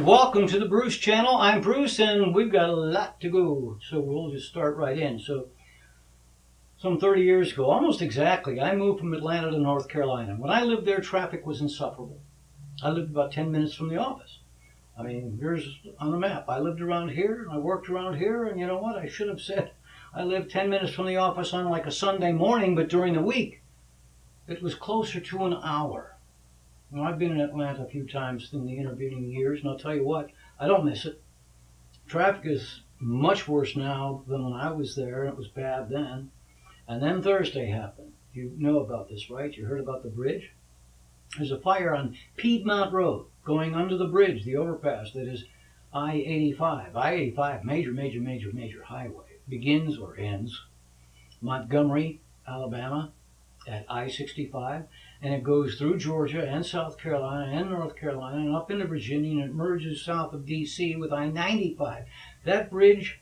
and welcome to the Bruce channel. I'm Bruce and we've got a lot to go, so we'll just start right in. So some 30 years ago, almost exactly, I moved from Atlanta to North Carolina. When I lived there, traffic was insufferable. I lived about 10 minutes from the office. I mean, here's on the map. I lived around here, I worked around here, and you know what? I should have said I lived 10 minutes from the office on like a Sunday morning, but during the week, it was closer to an hour. Now, I've been in Atlanta a few times in the intervening years, and I'll tell you what, I don't miss it. Traffic is much worse now than when I was there, and it was bad then. And then Thursday happened. You know about this, right? You heard about the bridge? There's a fire on Piedmont Road going under the bridge, the overpass that is I-85. I-85, major highway. Begins or ends Montgomery, Alabama, at I-65, and it goes through Georgia and South Carolina and North Carolina and up into Virginia, and it merges south of D.C. with I-95. That bridge,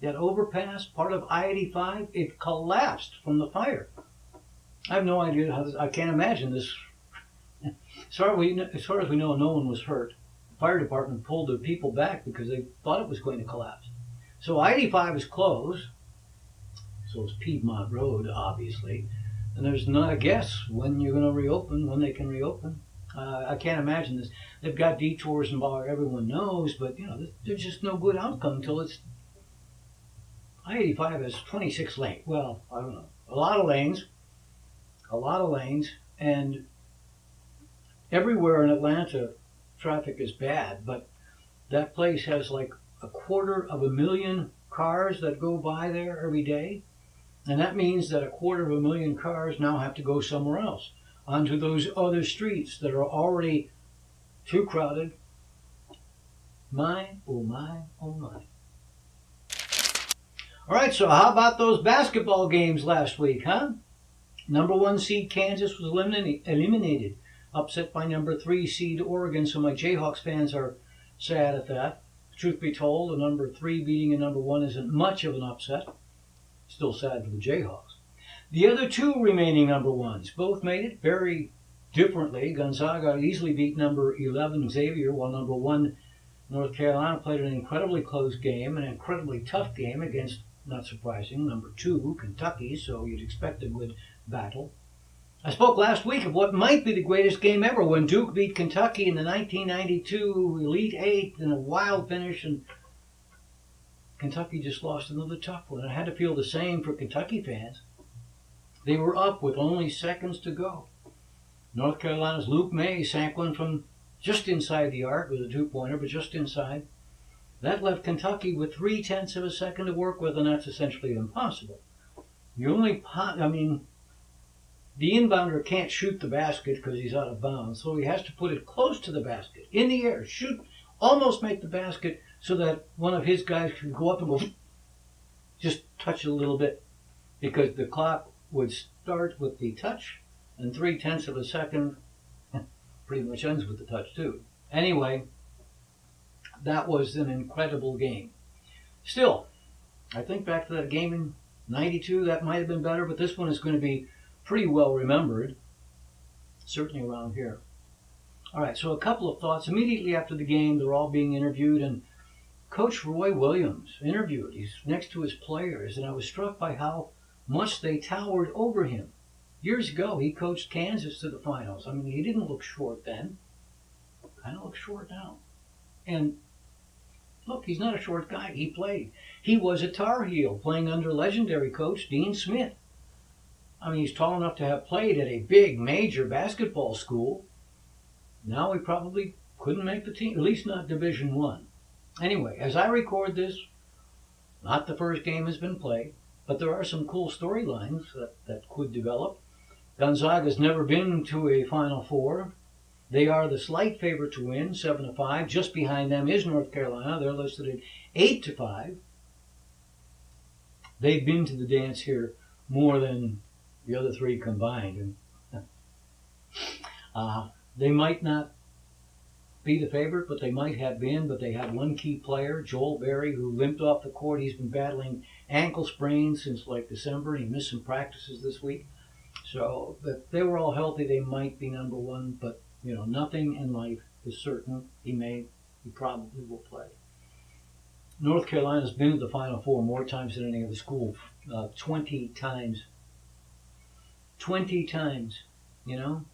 that overpass, part of I-85, it collapsed from the fire. I have no idea how this, I can't imagine this. As far as we know, no one was hurt. The fire department pulled their people back because they thought it was going to collapse. So I-85 is closed. So it's Piedmont Road, obviously. And there's not a guess when you're going to reopen, when they can reopen. I can't imagine this. They've got detours involved, everyone knows, but you know, there's just no good outcome until it's. I-85 has 26 lanes. Well, I don't know. A lot of lanes, and everywhere in Atlanta, traffic is bad, but that place has like 250,000 cars that go by there every day. And that means that 250,000 cars now have to go somewhere else, onto those other streets that are already too crowded. My, oh my, oh my. All right, so how about those basketball games last week, huh? Number 1 seed Kansas was eliminated, upset by number 3 seed Oregon, so my Jayhawks fans are sad at that. Truth be told, a number 3 beating a number 1 isn't much of an upset. Still sad for the Jayhawks. The other 2 remaining number 1s both made it very differently. Gonzaga easily beat number 11 Xavier, while number 1 North Carolina played an incredibly close game, an incredibly tough game against, not surprising, number 2 Kentucky, so you'd expect a good battle. I spoke last week of what might be the greatest game ever when Duke beat Kentucky in the 1992 Elite Eight in a wild finish, and Kentucky just lost another tough one. I had to feel the same for Kentucky fans. They were up with only seconds to go. North Carolina's Luke May sank one from just inside the arc. It was a 2-pointer, but just inside. That left Kentucky with 0.3 of a second to work with, and that's essentially impossible. The inbounder can't shoot the basket because he's out of bounds, so he has to put it close to the basket, in the air, shoot, almost make the basket, so that one of his guys could go up and go, just touch it a little bit, because the clock would start with the touch, and 0.3 of a second pretty much ends with the touch too. Anyway, that was an incredible game. Still, I think back to that game in 92, that might have been better, but this one is going to be pretty well remembered, certainly around here. All right, so a couple of thoughts. Immediately after the game, they're all being interviewed, and Coach Roy Williams interviewed. He's next to his players, and I was struck by how much they towered over him. Years ago, he coached Kansas to the finals. I mean, he didn't look short then. Kind of looks short now. And look, he's not a short guy. He played. He was a Tar Heel playing under legendary coach Dean Smith. I mean, he's tall enough to have played at a big, major basketball school. Now he probably couldn't make the team, at least not Division I. Anyway, as I record this, not the first game has been played, but there are some cool storylines that could develop. Gonzaga's never been to a Final Four. They are the slight favorite to win, 7-5. Just behind them is North Carolina. They're listed at 8-5. They've been to the dance here more than the other 3 combined. They might not be the favorite, but they might have been. But they have one key player, Joel Berry, who limped off the court. He's been battling ankle sprains since like December, and he missed some practices this week. So if they were all healthy, they might be number 1. But you know, nothing in life is certain. He probably will play. North Carolina's been to the Final Four more times than any other school. 20 times. 20 times, you know.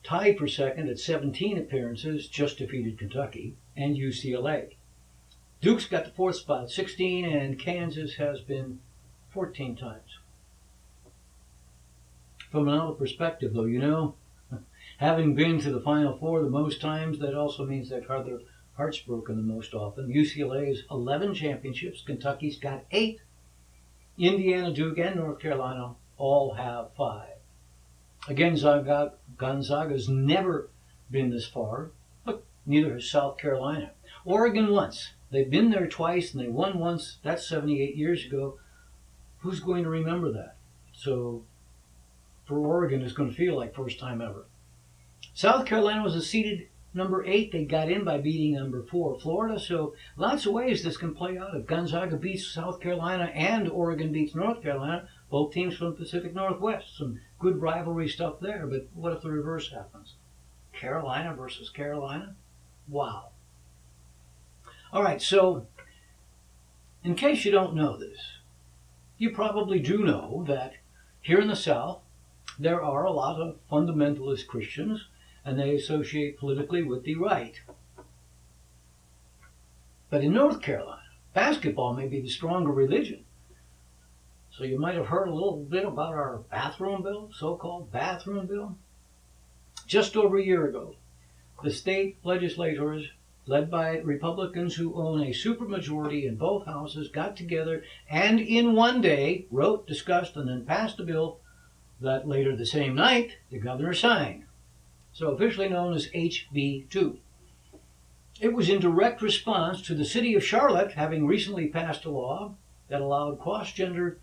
Tied for second at 17 appearances, just defeated Kentucky and UCLA. Duke's got the fourth spot, 16, and Kansas has been 14 times. From another perspective, though, you know, having been to the Final Four the most times, that also means they've had their hearts broken the most often. UCLA has 11 championships. Kentucky's got 8. Indiana, Duke, and North Carolina all have 5. Again, Gonzaga's never been this far, but neither has South Carolina. Oregon once. They've been there twice, and they won once. That's 78 years ago. Who's going to remember that? So, for Oregon, it's going to feel like first time ever. South Carolina was a seeded number 8. They got in by beating number 4, Florida. So, lots of ways this can play out. If Gonzaga beats South Carolina and Oregon beats North Carolina, both teams from the Pacific Northwest. Some good rivalry stuff there, but what if the reverse happens? Carolina versus Carolina? Wow. All right, so in case you don't know this, you probably do know that here in the South, there are a lot of fundamentalist Christians, and they associate politically with the right. But in North Carolina, basketball may be the stronger religion. So you might have heard a little bit about our bathroom bill, so-called bathroom bill. Just over a year ago, the state legislators, led by Republicans who own a supermajority in both houses, got together and in one day wrote, discussed, and then passed a bill that later the same night the governor signed. So officially known as HB 2. It was in direct response to the city of Charlotte having recently passed a law that allowed transgender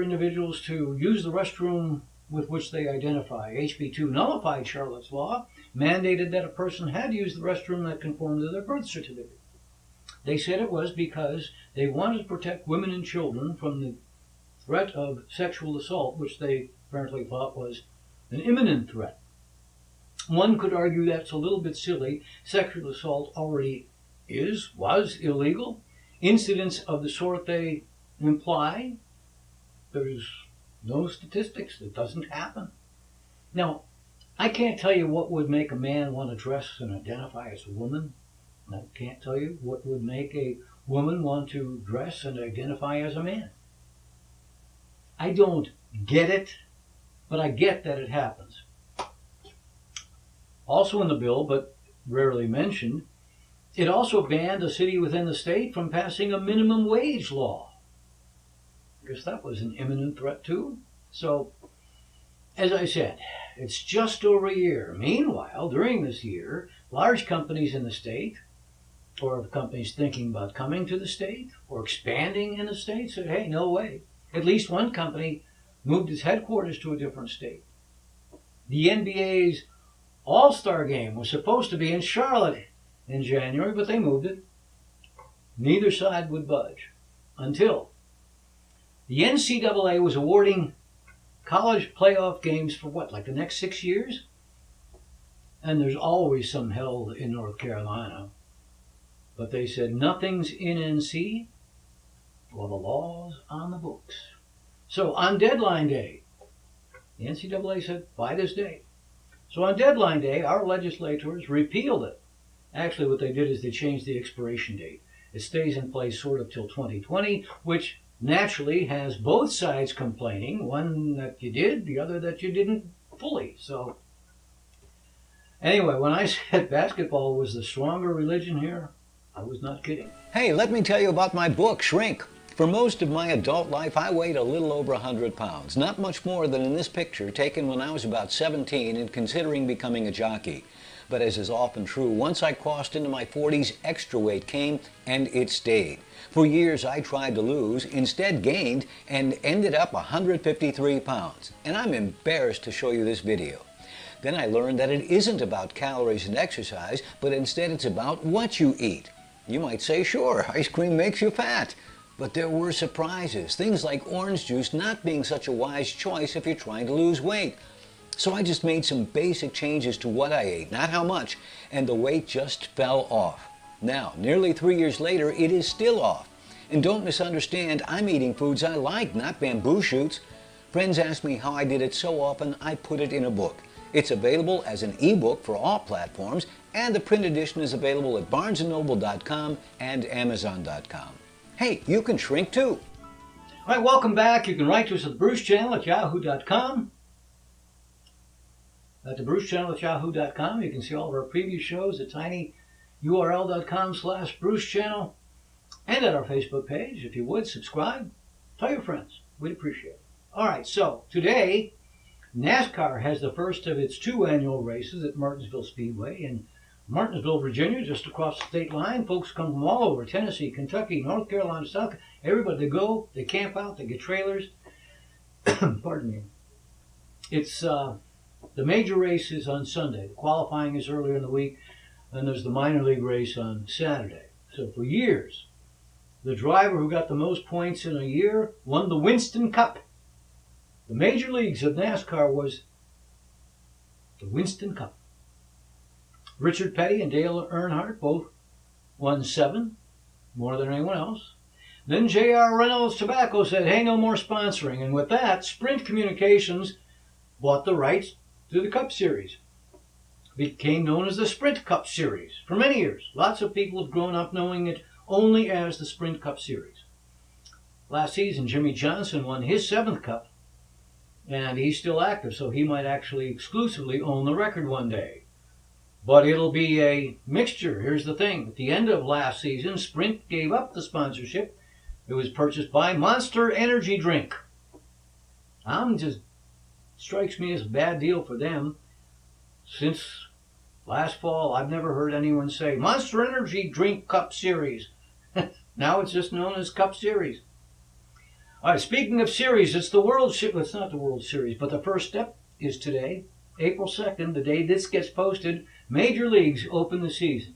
individuals to use the restroom with which they identify. HB 2 nullified Charlotte's law, mandated that a person had to use the restroom that conformed to their birth certificate. They said it was because they wanted to protect women and children from the threat of sexual assault, which they apparently thought was an imminent threat. One could argue that's a little bit silly. Sexual assault already was illegal. Incidents of the sort they imply, there's no statistics. It doesn't happen. Now, I can't tell you what would make a man want to dress and identify as a woman. And I can't tell you what would make a woman want to dress and identify as a man. I don't get it, but I get that it happens. Also in the bill, but rarely mentioned, it also banned a city within the state from passing a minimum wage law. I guess that was an imminent threat too. So, as I said, it's just over a year. Meanwhile, during this year, large companies in the state, or companies thinking about coming to the state, or expanding in the state, said, hey, no way. At least one company moved its headquarters to a different state. The NBA's All-Star game was supposed to be in Charlotte in January, but they moved it. Neither side would budge until the NCAA was awarding college playoff games for like the next 6 years? And there's always some held in North Carolina. But they said nothing's in NC while the law's on the books. So on deadline day, the NCAA said, by this day. So on deadline day, our legislators repealed it. Actually, what they did is they changed the expiration date. It stays in place sort of till 2020, which naturally has both sides complaining, one that you did, the other that you didn't fully. So anyway, when I said basketball was the stronger religion here, I was not kidding. Hey, let me tell you about my book, Shrink. For most of my adult life, I weighed a little over 100 pounds, not much more than in this picture taken when I was about 17 and considering becoming a jockey. But as is often true, once I crossed into my 40s, extra weight came, and it stayed. For years, I tried to lose, instead gained, and ended up 153 pounds. And I'm embarrassed to show you this video. Then I learned that it isn't about calories and exercise, but instead it's about what you eat. You might say, sure, ice cream makes you fat. But there were surprises, things like orange juice not being such a wise choice if you're trying to lose weight. So I just made some basic changes to what I ate, not how much, and the weight just fell off. Now, nearly 3 years later, it is still off. And don't misunderstand, I'm eating foods I like, not bamboo shoots. Friends ask me how I did it so often, I put it in a book. It's available as an ebook for all platforms, and the print edition is available at barnesandnoble.com and amazon.com. Hey, you can shrink too. All right, welcome back. You can write to us at the Bruce Channel at yahoo.com. At the Bruce Channel at yahoo.com. You can see all of our previous shows at tinyurl.com/Bruce Channel. And at our Facebook page. If you would, subscribe. Tell your friends. We'd appreciate it. All right, so today, NASCAR has the first of its 2 annual races at Martinsville Speedway in Martinsville, Virginia, just across the state line. Folks come from all over, Tennessee, Kentucky, North Carolina, South Carolina. Everybody, they go, they camp out, they get trailers. Pardon me. It's the major race is on Sunday. The qualifying is earlier in the week. Then there's the minor league race on Saturday. So for years, the driver who got the most points in a year won the Winston Cup. The major leagues of NASCAR was the Winston Cup. Richard Petty and Dale Earnhardt both won 7, more than anyone else. Then J.R. Reynolds Tobacco said, hey, no more sponsoring. And with that, Sprint Communications bought the rights to the Cup Series. It became known as the Sprint Cup Series for many years. Lots of people have grown up knowing it only as the Sprint Cup Series. Last season, Jimmy Johnson won his 7th Cup, and he's still active, so he might actually exclusively own the record one day. But it'll be a mixture. Here's the thing. At the end of last season, Sprint gave up the sponsorship. It was purchased by Monster Energy Drink. Just strikes me as a bad deal for them. Since last fall, I've never heard anyone say, Monster Energy Drink Cup Series. Now it's just known as Cup Series. All right, speaking of series, it's not the World Series, but the first step is today, April 2nd, the day this gets posted. Major leagues open the season.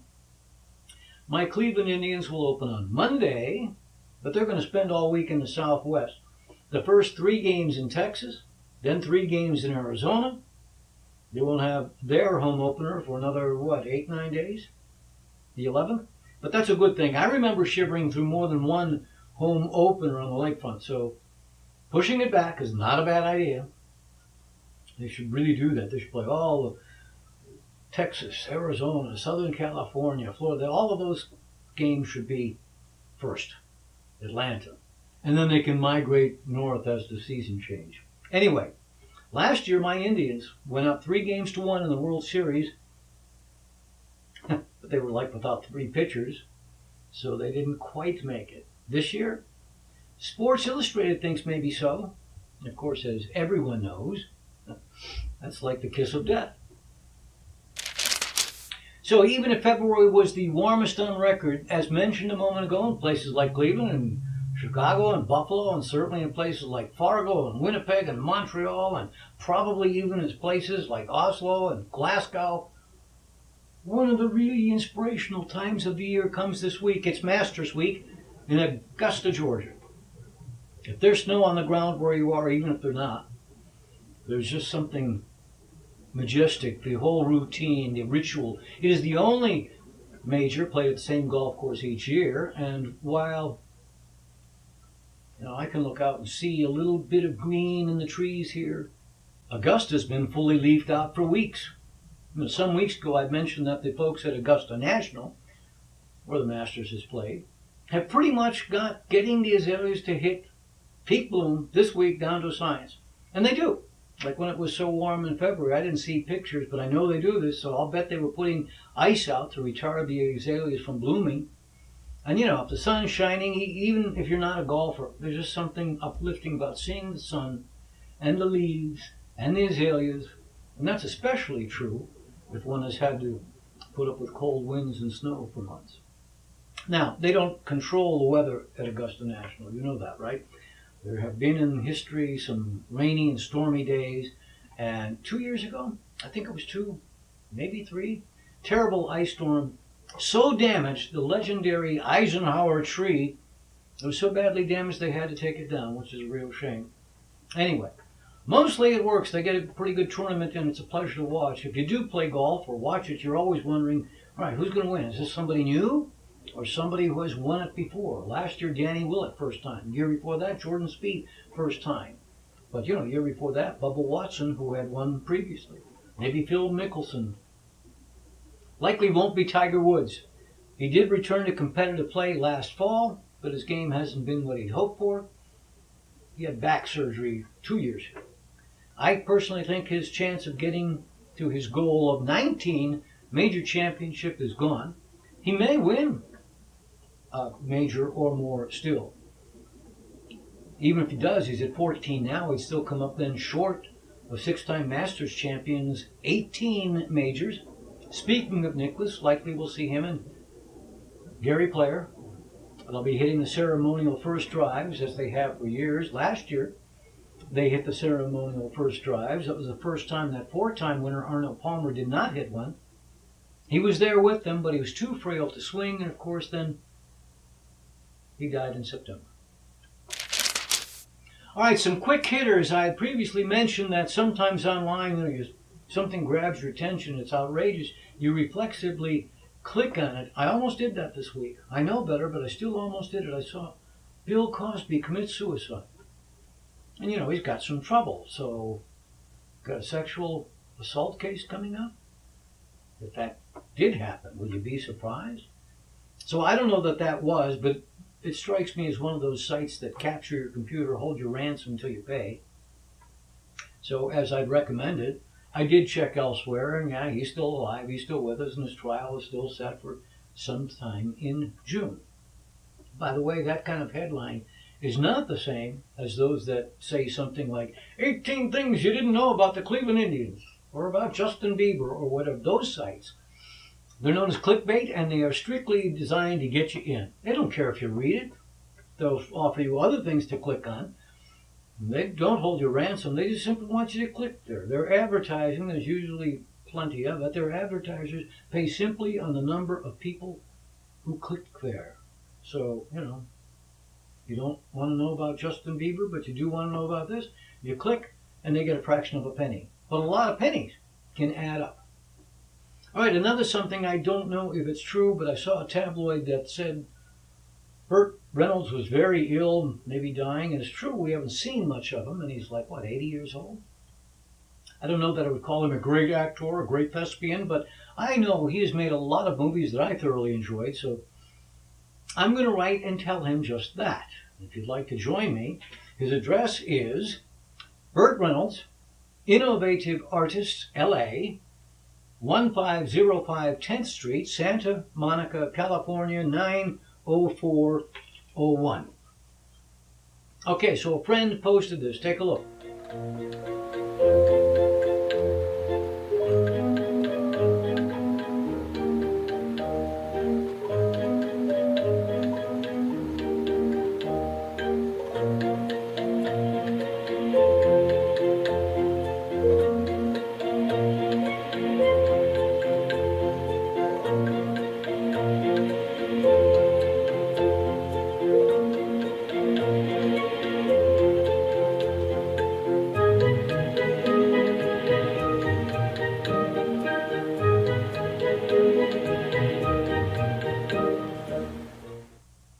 My Cleveland Indians will open on Monday, but they're going to spend all week in the Southwest. The first 3 games in Texas, then 3 games in Arizona. They won't have their home opener for another, 8-9 days? The 11th? But that's a good thing. I remember shivering through more than one home opener on the lakefront, so pushing it back is not a bad idea. They should really do that. They should play all of Texas, Arizona, Southern California, Florida. All of those games should be first. Atlanta. And then they can migrate north as the season change. Anyway, last year my Indians went up 3-1 in the World Series, but they were without 3 pitchers, so they didn't quite make it. This year, Sports Illustrated thinks maybe so. Of course, as everyone knows, that's like the kiss of death. So even if February was the warmest on record, as mentioned a moment ago, in places like Cleveland and Chicago and Buffalo, and certainly in places like Fargo and Winnipeg and Montreal, and probably even in places like Oslo and Glasgow, one of the really inspirational times of the year comes this week. It's Masters Week in Augusta, Georgia. If there's snow on the ground where you are, even if they're not, there's just something majestic. The whole routine, the ritual. It is the only major played at the same golf course each year, and while I can look out and see a little bit of green in the trees here, Augusta's been fully leafed out for weeks. Some weeks ago I mentioned that the folks at Augusta National, where the Masters is played, have pretty much got getting the azaleas to hit peak bloom this week down to a science. And they do. Like when it was so warm in February, I didn't see pictures, but I know they do this, so I'll bet they were putting ice out to retard the azaleas from blooming. And if the sun's shining, even if you're not a golfer, there's just something uplifting about seeing the sun and the leaves and the azaleas. And that's especially true if one has had to put up with cold winds and snow for months. Now, they don't control the weather at Augusta National. You know that, right? There have been in history some rainy and stormy days. And 2 years ago, I think it was 2, maybe 3, terrible ice storm so damaged the legendary Eisenhower tree. It was so badly damaged they had to take it down, which is a real shame. Anyway, Mostly it works. They get a pretty good tournament and it's a pleasure to watch. If you do play golf or watch it, you're always wondering, all right, who's going to win? Is this somebody new or somebody who has won it before? Last year, Danny Willett, first time. The year before that, Jordan Spieth, first time. But, the year before that, Bubba Watson, who had won previously. Maybe Phil Mickelson. Likely won't be Tiger Woods. He did return to competitive play last fall, but his game hasn't been what he'd hoped for. He had back surgery 2 years ago. I personally think his chance of getting to his goal of 19 major championship is gone. He may win a major or more still. Even if he does, he's at 14 now. He'd still come up then short of six-time Masters champions, 18 majors. Speaking of Nicklaus, likely we'll see him and Gary Player. They'll be hitting the ceremonial first drives as they have for years. Last year, they hit the ceremonial first drives. That was the first time that four-time winner Arnold Palmer did not hit one. He was there with them, but he was too frail to swing, and of course then he died in September. All right, some quick hitters. I had previously mentioned that sometimes online, something grabs your attention, it's outrageous, you reflexively click on it. I almost did that this week. I know better, but I still almost did it. I saw Bill Cosby commit suicide. And he's got some trouble, so got a sexual assault case coming up? If that did happen, would you be surprised? So I don't know that was, but it strikes me as one of those sites that capture your computer, hold your ransom until you pay. So as I'd recommended, I did check elsewhere, and yeah, he's still alive, he's still with us, and his trial is still set for sometime in June. By the way, that kind of headline is not the same as those that say something like 18 things you didn't know about the Cleveland Indians or about Justin Bieber or whatever. Those sites, they're known as clickbait, and they are strictly designed to get you in. They don't care if you read it. They'll offer you other things to click on. They don't hold your ransom. They just simply want you to click there. Their advertising, there's usually plenty of it. Their advertisers pay simply on the number of people who click there. So, you don't want to know about Justin Bieber, but you do want to know about this. You click, and they get a fraction of a penny. But a lot of pennies can add up. All right, another something, I don't know if it's true, but I saw a tabloid that said Burt Reynolds was very ill, maybe dying, and it's true, we haven't seen much of him, and he's 80 years old? I don't know that I would call him a great actor, a great thespian, but I know he has made a lot of movies that I thoroughly enjoyed, so I'm going to write and tell him just that. If you'd like to join me, his address is Burt Reynolds, Innovative Artists, LA, 1505 10th Street, Santa Monica, California, 90401. Okay, so a friend posted this. Take a look.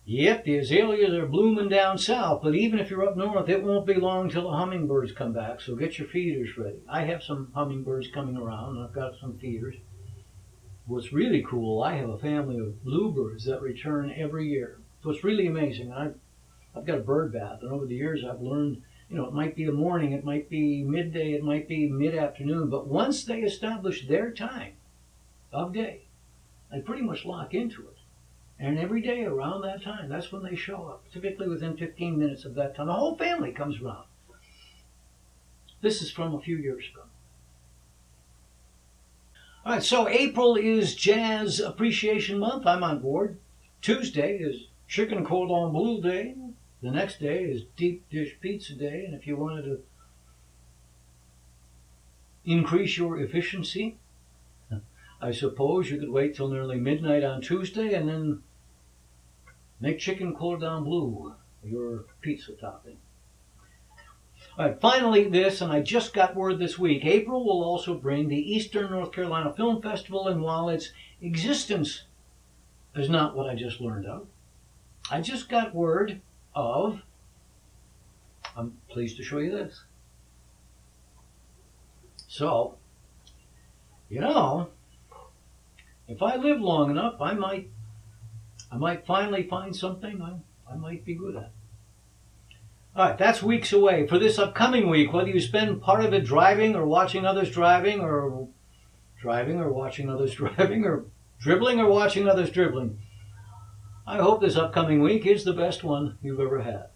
Yep, the azaleas are blooming down south, but even if you're up north, it won't be long till the hummingbirds come back, so get your feeders ready. I have some hummingbirds coming around, and I've got some feeders. What's really cool, I have a family of bluebirds that return every year. So it's really amazing. I've got a bird bath, and over the years I've learned, it might be the morning, it might be midday, it might be mid-afternoon, but once they establish their time of day, I pretty much lock into it. And every day around that time, that's when they show up, typically within 15 minutes of that time. The whole family comes around. This is from a few years ago. All right, so April is Jazz Appreciation Month. I'm on board. Tuesday is Chicken Cordon Bleu Day. The next day is Deep Dish Pizza Day. And if you wanted to increase your efficiency, I suppose you could wait till nearly midnight on Tuesday and then make chicken cordon bleu your pizza topping. All right, finally this, and I just got word this week, April will also bring the Eastern North Carolina Film Festival, and while its existence is not what I just learned of, I just got word of, I'm pleased to show you this. So, you know, if I live long enough, I might finally find something I might be good at. All right, that's weeks away. For this upcoming week, whether you spend part of it driving or watching others driving, or watching others driving, or dribbling or watching others dribbling, I hope this upcoming week is the best one you've ever had.